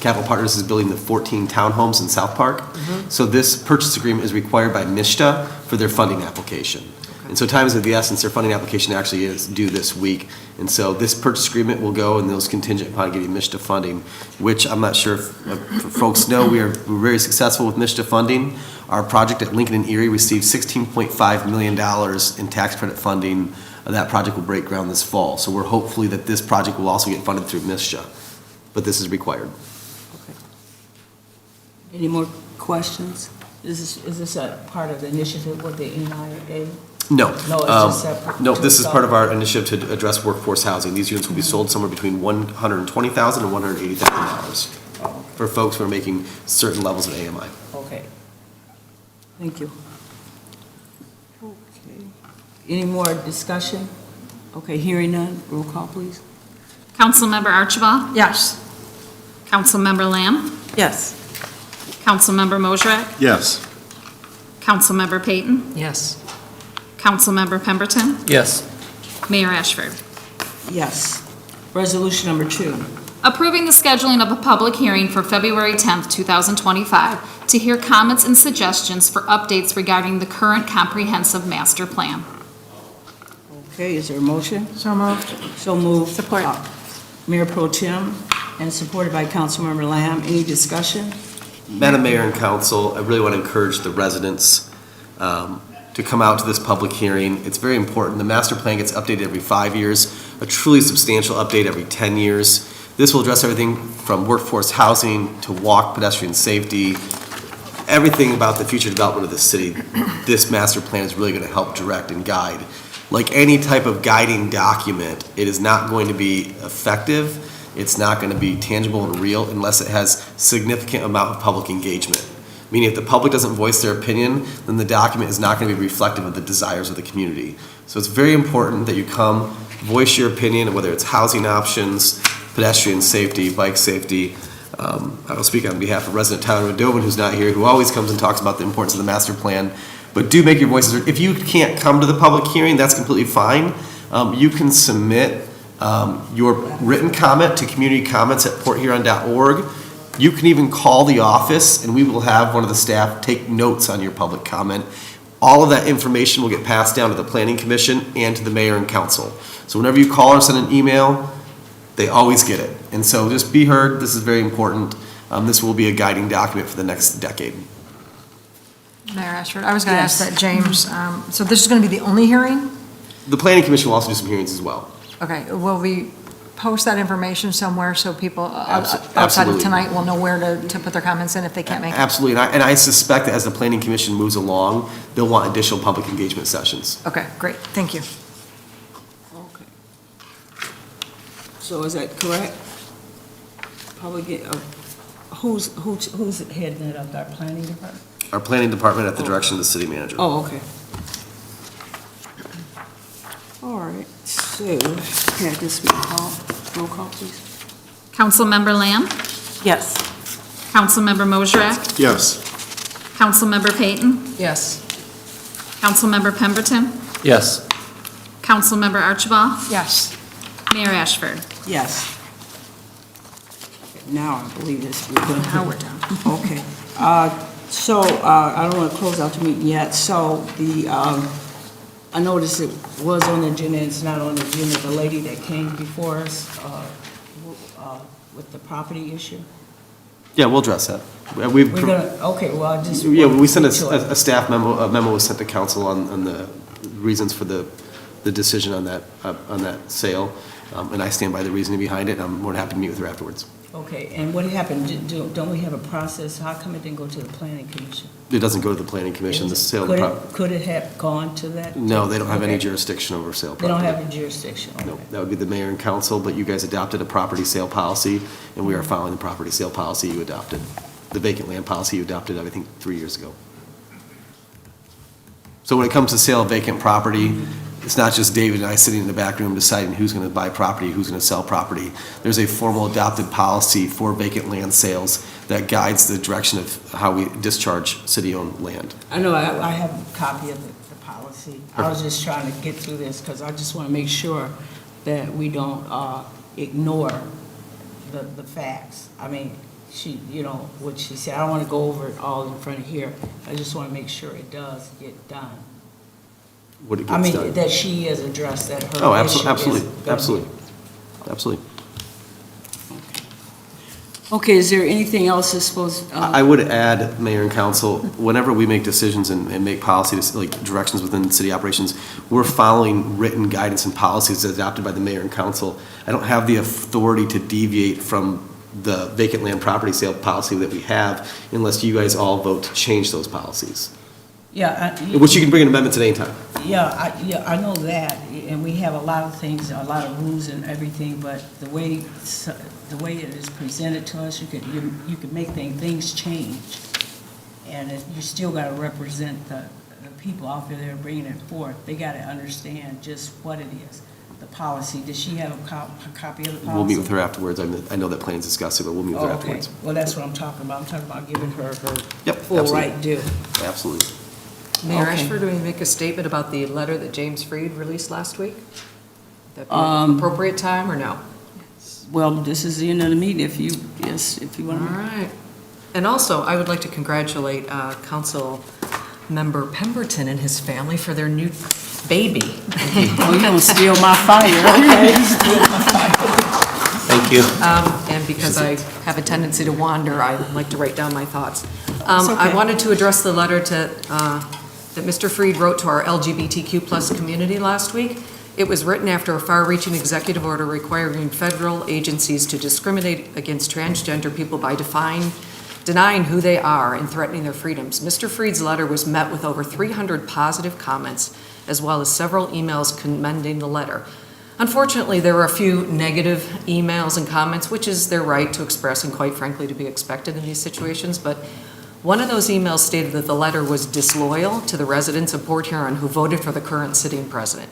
Capital Partners is building the 14 townhomes in South Park. So this purchase agreement is required by MISTA for their funding application. And so time is of the essence, their funding application actually is due this week. And so this purchase agreement will go, and those contingent upon getting MISTA funding, which I'm not sure if folks know, we're very successful with MISTA funding. Our project at Lincoln and Erie received $16.5 million in tax credit funding. That project will break ground this fall. So we're hopefully that this project will also get funded through MISTA, but this is required. Okay. Any more questions? Is this a part of the initiative with the NIA? No. No, it's just separate. No, this is part of our initiative to address workforce housing. These units will be sold somewhere between $120,000 and $180,000 for folks who are making certain levels of AMI. Okay. Thank you. Okay. Any more discussion? Okay, hearing none, roll call, please. Councilmember Archibald? Yes. Councilmember Lamb? Yes. Councilmember Mosrak? Yes. Councilmember Peyton? Yes. Councilmember Pemberton? Yes. Mayor Ashford? Yes. Resolution number 2. Approving the scheduling of a public hearing for February 10th, 2025, to hear comments and suggestions for updates regarding the current comprehensive master plan. Okay, is there a motion? So moved. So moved. Support. Mayor Pro Tem, and supported by Councilmember Lamb. Any discussion? Madam Mayor and Council, I really want to encourage the residents to come out to this public hearing. It's very important. The master plan gets updated every 5 years, a truly substantial update every 10 years. This will address everything from workforce housing to walk pedestrian safety, everything about the future development of the city. This master plan is really going to help direct and guide. Like any type of guiding document, it is not going to be effective. It's not going to be tangible and real unless it has significant amount of public engagement. Meaning if the public doesn't voice their opinion, then the document is not going to be reflective of the desires of the community. So it's very important that you come, voice your opinion, whether it's housing options, pedestrian safety, bike safety. I will speak on behalf of resident Tyler Madovin, who's not here, who always comes and talks about the importance of the master plan. But do make your voices heard. If you can't come to the public hearing, that's completely fine. You can submit your written comment to communitycomments@porthuron.org. You can even call the office and we will have one of the staff take notes on your public comment. All of that information will get passed down to the Planning Commission and to the mayor and council. So whenever you call or send an email, they always get it. And so just be heard. This is very important. This will be a guiding document for the next decade. Mayor Ashford, I was going to ask Yes. that, James, so this is going to be the only hearing? The Planning Commission will also do some hearings as well. Okay, will we post that information somewhere so people outside of Absolutely. tonight will know where to put their comments in if they can't make it? Absolutely, and I suspect that as the Planning Commission moves along, they'll want additional public engagement sessions. Okay, great, thank you. Okay. So is that correct? Probably, who's heading it up, our planning department? Our Planning Department at the direction of the city manager. Oh, okay. All right, so, can I just roll call, please? Councilmember Lamb? Yes. Councilmember Mosrak? Yes. Councilmember Peyton? Yes. Councilmember Pemberton? Yes. Councilmember Archibald? Yes. Mayor Ashford? Yes. Now I believe this. Now we're done. Okay. So, I don't want to close out the meeting yet. So, I noticed it was on the agenda, it's not on the agenda, the lady that came before us with the property issue. Yeah, we'll address that. We're gonna, okay, well, I just. Yeah, we sent a staff memo, a memo was sent to council on the reasons for the decision on that sale. And I stand by the reasoning behind it, and I'm more than happy to meet with her afterwards. Okay, and what happened, don't we have a process, how come it didn't go to the planning commission? It doesn't go to the Planning Commission, the sale of the property. Could it have gone to that? No, they don't have any Okay. jurisdiction over sale They property. don't have a jurisdiction, No, okay. that would be the mayor and council, but you guys adopted a property sale policy, and we are following the property sale policy you adopted. The vacant land policy you adopted, I think, 3 years ago. So when it comes to sale of vacant property, it's not just David and I sitting in the back room deciding who's going to buy property, who's going to sell property. There's a formal adopted policy for vacant land sales that guides the direction of how we discharge city-owned land. I know, I have a copy of the policy. I was just trying to get through this, because I just want to make sure that we don't ignore the facts. I mean, she, what she said, I don't want to go over it all in front of here. I just want to make sure it does get done. What it I gets mean, done. that she has addressed that her Oh, issue is absolutely, gonna be- absolutely. Okay, is there anything else that's supposed? I would add, Mayor and Council, whenever we make decisions and make policy, like directions within city operations, we're following written guidance and policies adopted by the Mayor and Council. I don't have the authority to deviate from the vacant land property sale policy that we have unless you guys all vote to change those policies. Yeah. Which you can bring an amendment at any time. Yeah, I know that, and we have a lot of things, a lot of rules and everything, but the way it is presented to us, you can make things change. And you still gotta represent the people out there that are bringing it forth. They gotta understand just what it is. the policy. Does she have a copy of the policy? We'll meet with her afterwards. I know that plan's discussed it, but we'll meet with her Oh, okay. afterwards. Well, that's what I'm talking about. I'm talking about giving her her Yep, full absolutely. right due. Absolutely. Mayor Okay. Ashford, do we make a statement about the letter that James Freed released last week? That be appropriate time or no? Well, this is the end of the meeting, if you All want to. right. And also, I would like to congratulate Council Member Pemberton and his family for their new baby. Oh, you're going to steal my fire, okay? Thank you. And because I have a tendency to wander, I like to write down my thoughts. It's okay. I wanted to address the letter that Mr. Freed wrote to our LGBTQ+ community last week. It was written after a far-reaching executive order requiring federal agencies to discriminate against transgender people by denying who they are and threatening their freedoms. Mr. Freed's letter was met with over 300 positive comments, as well as several emails commending the letter. Unfortunately, there were a few negative emails and comments, which is their right to express and quite frankly to be expected in these situations, but one of those emails stated that the letter was disloyal to the residents of Port Huron who voted for the current sitting president.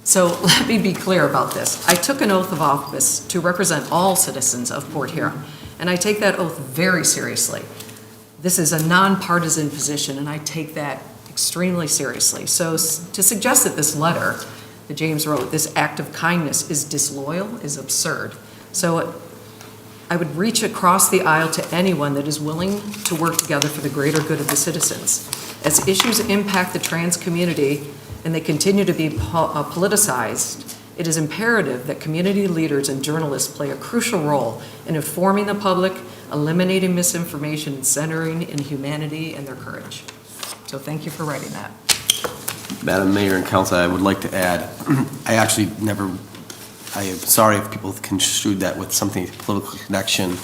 So let me be clear about this. I took an oath of office to represent all citizens of Port Huron, and I take that oath very seriously. This is a nonpartisan position, and I take that extremely seriously. So to suggest that this letter that James wrote, this act of kindness, is disloyal is absurd. So I would reach across the aisle to anyone that is willing to work together for the greater good of the citizens. As issues impact the trans community and they continue to be politicized, it is imperative that community leaders and journalists play a crucial role in informing the public, eliminating misinformation, and centering in humanity and their courage. So thank you for writing that. Madam Mayor and Council, I would like to add, I am sorry if people construed that with something, political connection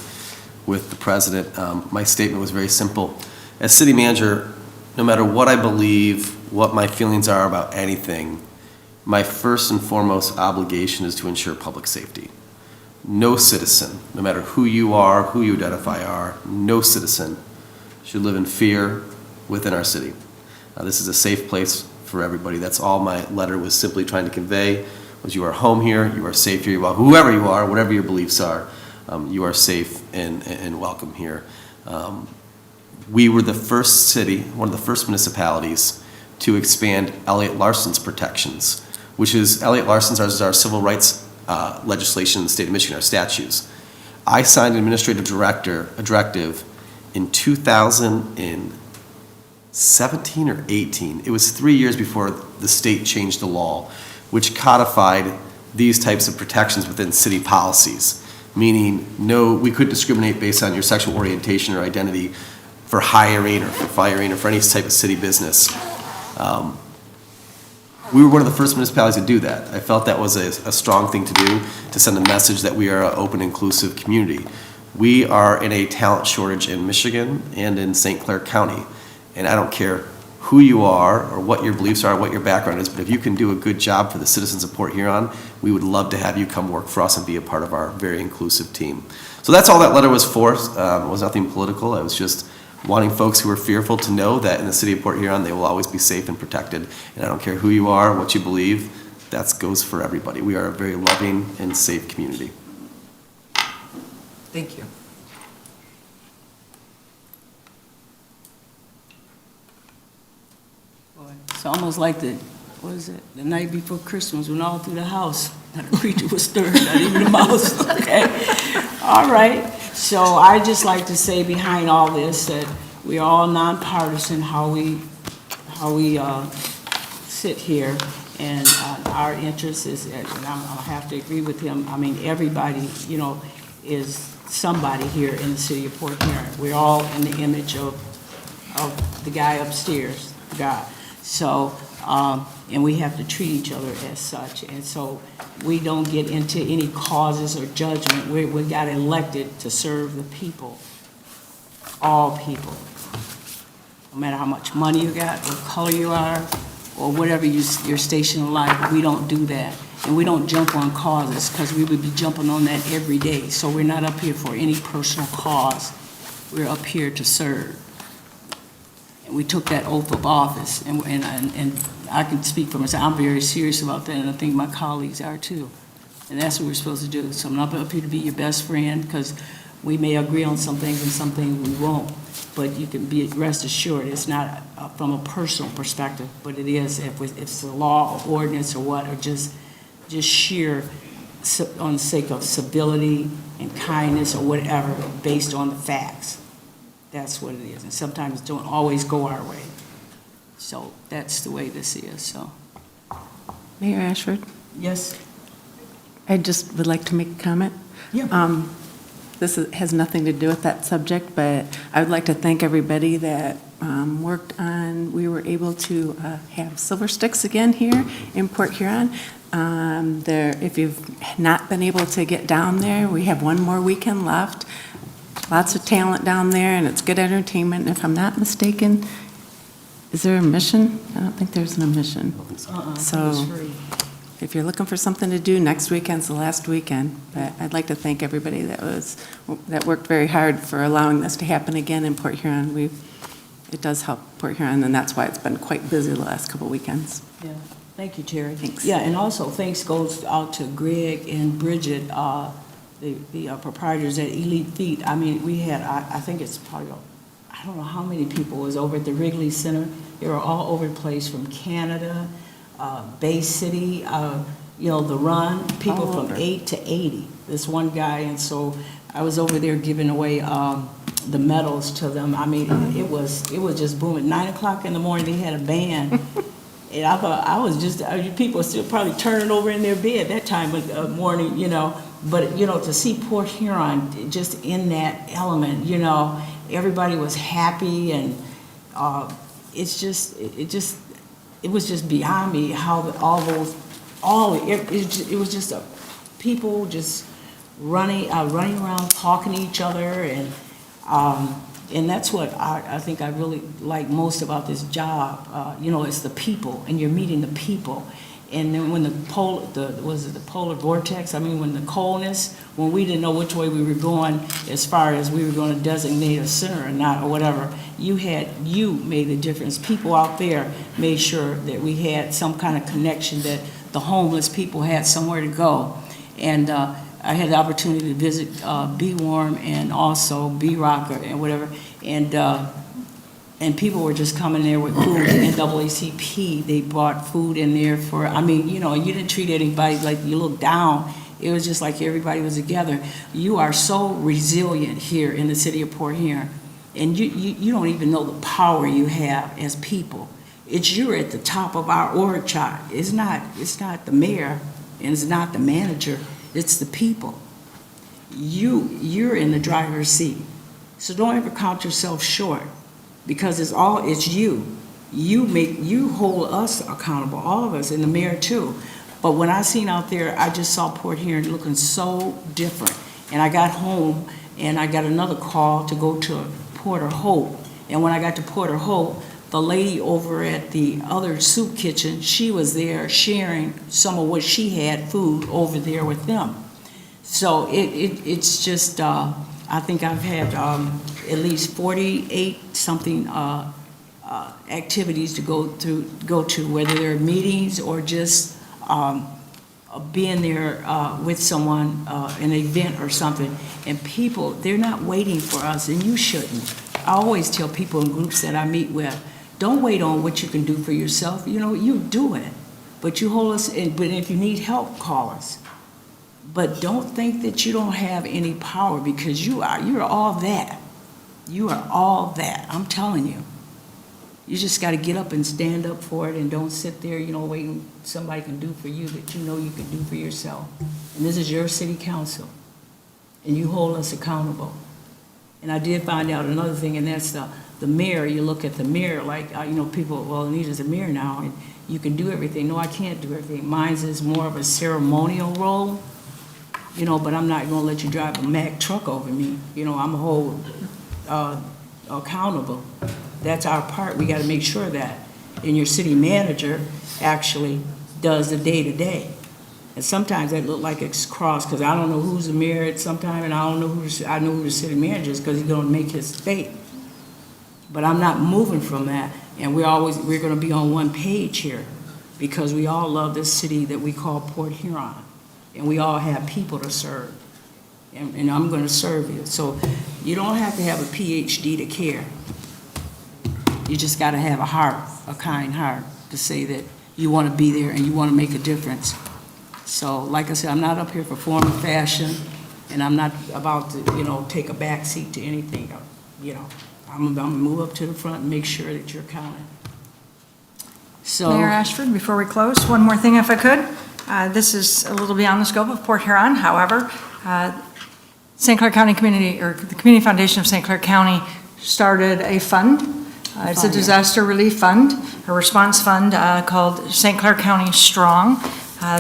with the president. My statement was very simple. As city manager, no matter what I believe, what my feelings are about anything, my first and foremost obligation is to ensure public safety. No citizen, no matter who you are, who you identify are, no citizen should live in fear within our city. This is a safe place for everybody. That's all my letter was simply trying to convey, was you are home here, you are safe here, whoever you are, whatever your beliefs are, you are safe and welcome here. We were the first city, one of the first municipalities to expand Elliott Larson's protections, which is, Elliott Larson's is our civil rights legislation in the state of Michigan, our statutes. I signed an administrative directive in 2017 or 18. It was 3 years before the state changed the law, which codified these types of protections within city policies, meaning no, we couldn't discriminate based on your sexual orientation or identity for hiring or for firing or for any type of city business. We were one of the first municipalities to do that. I felt that was a strong thing to do, to send a message that we are an open, inclusive community. We are in a talent shortage in Michigan and in St. Clair County, and I don't care who you are or what your beliefs are, what your background is, but if you can do a good job for the citizens of Port Huron, we would love to have you come work for us and be a part of our very inclusive team. So that's all that letter was for. It was nothing political. I was just wanting folks who are fearful to know that in the city of Port Huron, they will always be safe and protected. And I don't care who you are, what you believe, that goes for everybody. We are a very loving and safe community. Thank you. It's almost like the night before Christmas when all through the house, not a creature was stirred, not even a mouse, okay? All right, so I just like to say behind all this that we are all nonpartisan how we sit here, and our interest is, and I'll have to agree with him, I mean, everybody, is somebody here in the city of Port Huron. We're all in the image of the guy upstairs, God. So, and we have to treat each other as such. And so we don't get into any causes or judgment. We got elected to serve the people, all people. No matter how much money you got, what color you are, or whatever your station in life, we don't do that. And we don't jump on causes because we would be jumping on that every day. So we're not up here for any personal cause. We're up here to serve. and we took that oath of office, and I can speak for myself, I'm very serious about that, and I think my colleagues are too. And that's what we're supposed to do. So I'm not up here to be your best friend, because we may agree on some things and some things we won't. But you can be rest assured, it's not from a personal perspective, but it is if it's a law or ordinance or what, or just sheer on the sake of civility and kindness or whatever, based on the facts. That's what it is. And sometimes it don't always go our way. So that's the way this is, so. Mayor Ashford, Yes? I just would like to make a comment. Yeah. Has nothing to do with that subject, but I would like to thank everybody that worked on, we were able to have Silver Sticks again here in Port Huron. If you've not been able to get down there, we have one more weekend left. Lots of talent down there, and it's good entertainment. And if I'm not mistaken, is there a mission? I don't think there's an admission. So It's free. if you're looking for something to do, next weekend's the last weekend. But I'd like to thank everybody that worked very hard for allowing this to happen again in Port Huron. It does help Port Huron, and that's why it's been quite busy the last couple weekends. Yeah. Thank you, Terry. Thanks. Yeah, and also thanks goes out to Greg and Bridget, the proprietors at Elite Feet. I mean, we had, I think it's probably, I don't know how many people was over at the Wrigley Center. They were all over the place from Canada, Bay City, the Run, people All from over. 8 to 80. This one guy, and so I was over there giving away the medals to them. I mean, it was just booming. 9 o'clock in the morning, they had a band. And I thought people were still probably turning over in their bed that time of morning, But, to see Port Huron just in that element, everybody was happy, and it was just beyond me how it was just people just running around, talking to each other, and that's what I think I really like most about this job. It's the people, and you're meeting the people. And then when the polar vortex, when the coldness, when we didn't know which way we were going as far as we were going to designate a center or not, or whatever, you made the difference. People out there made sure that we had some kind of connection, that the homeless people had somewhere to go. And I had the opportunity to visit Be Warm and also Be Rocker and whatever, and people were just coming there with food. NAACP, they brought food in there you didn't treat anybody like you looked down. It was just like everybody was together. You are so resilient here in the city of Port Huron, and you don't even know the power you have as people. You're at the top of our org chart. It's not the mayor, and it's not the manager. It's the people. You're in the driver's seat. So don't ever count yourself short, because it's you. You hold us accountable, all of us, and the mayor too. But when I seen out there, I just saw Port Huron looking so different. And I got home, and I got another call to go to Porter Hope. And when I got to Porter Hope, the lady over at the other soup kitchen, she was there sharing some of what she had food over there with them. So it's just, I think I've had at least 48 something activities to go to, whether they're meetings or just being there with someone, an event or something. And people, they're not waiting for us, and you shouldn't. I always tell people in groups that I meet with, don't wait on what you can do for yourself. You do it. But you hold us, but if you need help, call us. But don't think that you don't have any power, because you're all that. You are all that, I'm telling you. You just got to get up and stand up for it, and don't sit there, waiting somebody can do for you that you know you can do for yourself. And this is your city council, and you hold us accountable. And I did find out another thing, and that's the mayor. You look at the mayor like, people, well, Anita's a mayor now, and you can do everything. No, I can't do everything. Mine's is more of a ceremonial role, but I'm not going to let you drive a Mack truck over me. I'm a whole accountable. That's our part. We got to make sure that. And your city manager actually does the day-to-day. And sometimes that look like it's crossed, because I don't know who's the mayor at some time, and I know who the city manager is, because he's going to make his state. But I'm not moving from that, and we're gonna be on one page here, because we all love this city that we call Port Huron, and we all have people to serve, and I'm gonna serve you. So you don't have to have a PhD to care. You just gotta have a heart, a kind heart, to say that you wanna be there and you wanna make a difference. So, like I said, I'm not up here for form and fashion, and I'm not about to, take a back seat to anything, I'm gonna move up to the front and make sure that you're counted. So. Mayor Ashford, before we close, one more thing if I could. This is a little beyond the scope of Port Huron, however, St. Clair County Community, or the Community Foundation of St. Clair County started a fund. It's a disaster relief fund, a response fund called St. Clair County Strong.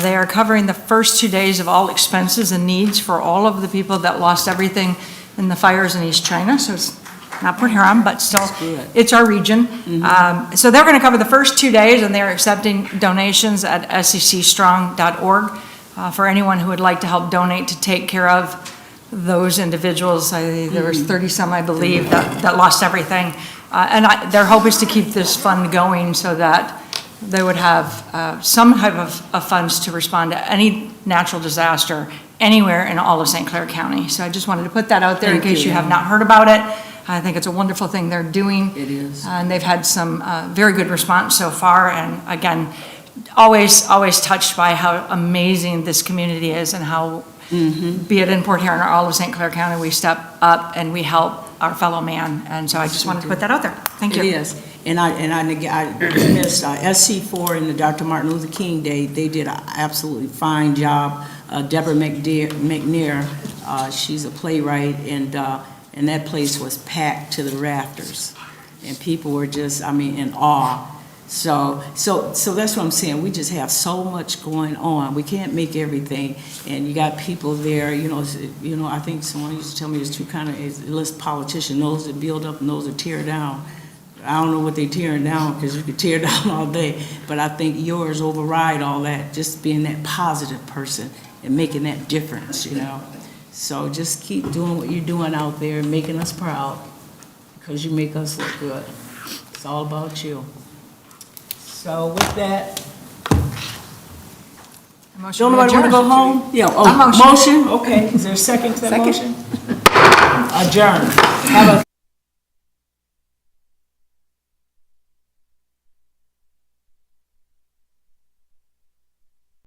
They are covering the first 2 days of all expenses and needs for all of the people that lost everything in the fires in East China. So it's not Port Huron, but still, it's our region. So they're going to cover the first 2 days, and they're accepting donations at secstrong.org for anyone who would like to help donate to take care of those individuals. There was 30 some, I believe, that lost everything. And their hope is to keep this fund going so that they would have some type of funds to respond to any natural disaster anywhere in all of St. Clair County. So I just wanted to put that out there in case you have not heard about it. I think it's a wonderful thing they're doing. It is. And they've had some very good response so far. And again, always touched by how amazing this community is, and how, be it in Port Huron or all of St. Clair County, we step up and we help our fellow man. And so I just wanted to put that out there. Thank you. It is. And I missed SC4 and the Dr. Martin Luther King Day. They did an absolutely fine job. Deborah McNair, she's a playwright, and that place was packed to the rafters. And people were just, in awe. So that's what I'm saying. We just have so much going on. We can't make everything. And you got people there, I think someone used to tell me there's two kind of list politicians, those that build up and those that tear down. I don't know what they're tearing down, because you could tear down all day, but I think yours override all that, just being that positive person and making that difference, So just keep doing what you're doing out there, making us proud, because you make us look good. It's all about you. So with that, don't nobody want to go home? Yeah. Oh, motion? Okay. Is there a second to that motion? Adjourn. Have a